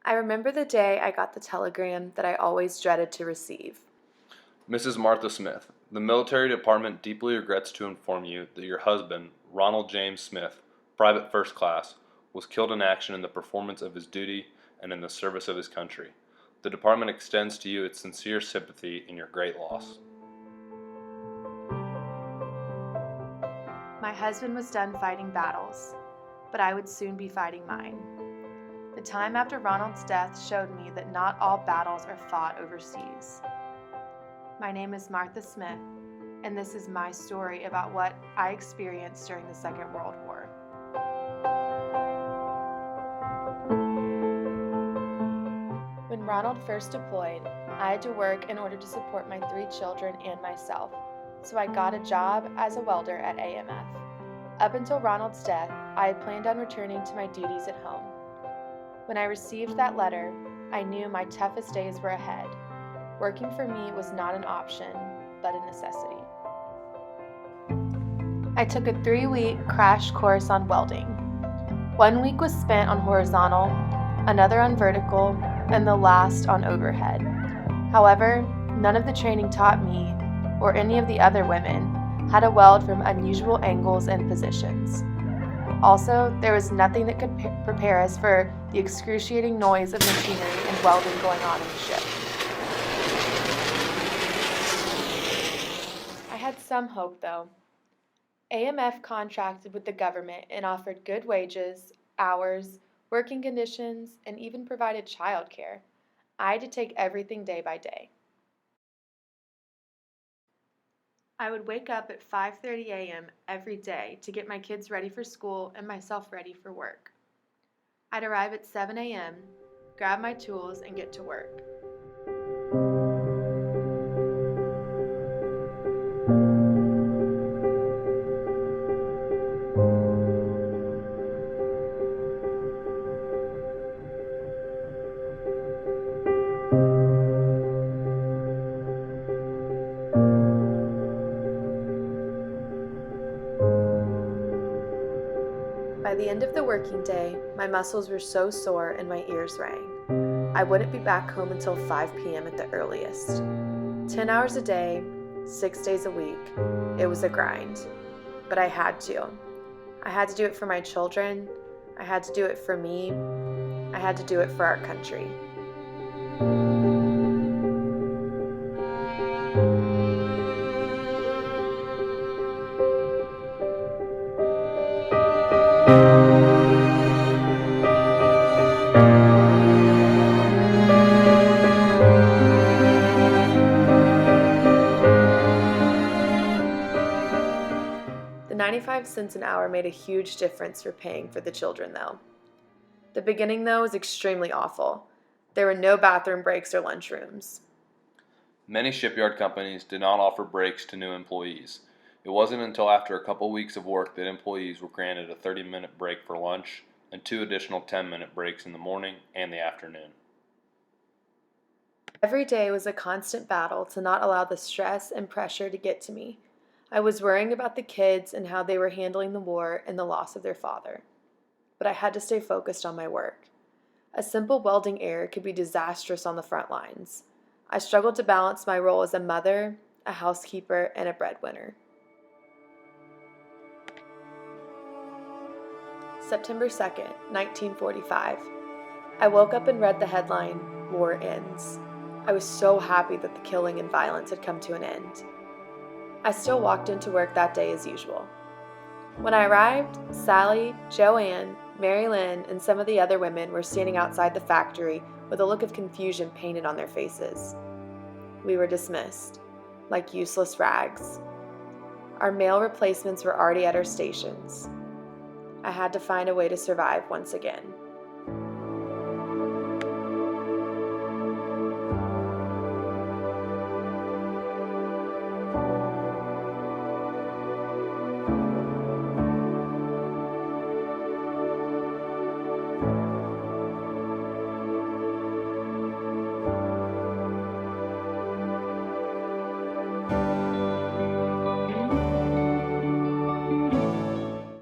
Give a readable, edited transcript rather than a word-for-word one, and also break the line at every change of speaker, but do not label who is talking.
I remember the day I got the telegram that I always dreaded to receive.
Mrs. Martha Smith, the military department deeply regrets to inform you that your husband, Ronald James Smith, Private First Class, was killed in action in the performance of his duty and in the service of his country. The department extends to you its sincere sympathy in your great loss.
My husband was done fighting battles, but I would soon be fighting mine. The time after Ronald's death showed me that not all battles are fought overseas. My name is Martha Smith, and this is my story about what I experienced during the Second World War. When Ronald first deployed, I had to work in order to support my 3 children and myself, so I got a job as a welder at AMF. Up until Ronald's death, I had planned on returning to my duties at home. When I received that letter, I knew my toughest days were ahead. Working for me was not an option, but a necessity. I took a 3-week crash course on welding. 1 week was spent on horizontal, another on vertical, and the last on overhead. However, none of the training taught me, or any of the other women, how to weld from unusual angles and positions. Also, there was nothing that could prepare us for the excruciating noise of machinery and welding going on in the ship. I had some hope, though. AMF contracted with the government and offered good wages, hours, working conditions, and even provided childcare. I had to take everything day by day. I would wake up at 5:30 a.m. every day to get my kids ready for school and myself ready for work. I'd arrive at 7 a.m., grab my tools, and get to work. By the end of the working day, my muscles were so sore and my ears rang. I wouldn't be back home until 5 p.m. at the earliest. 10 hours a day, 6 days a week. It was a grind. But I had to. I had to do it for my children. I had to do it for me. I had to do it for our country. The 95 cents an hour made a huge difference for paying for the children, though. The beginning, though, was extremely awful. There were no bathroom breaks or lunchrooms.
Many shipyard companies did not offer breaks to new employees. It wasn't until after a couple weeks of work that employees were granted a 30-minute break for lunch and 2 additional 10-minute breaks in the morning and the afternoon.
Every day was a constant battle to not allow the stress and pressure to get to me. I was worrying about the kids and how they were handling the war and the loss of their father. But I had to stay focused on my work. A simple welding error could be disastrous on the front lines. I struggled to balance my role as a mother, a housekeeper, and a breadwinner. September 2nd, 1945. I woke up and read the headline, "War Ends." I was so happy that the killing and violence had come to an end. I still walked into work that day as usual. When I arrived, Sally, Joanne, Mary Lynn, and some of the other women were standing outside the factory with a look of confusion painted on their faces. We were dismissed, like useless rags. Our male replacements were already at our stations. I had to find a way to survive once again.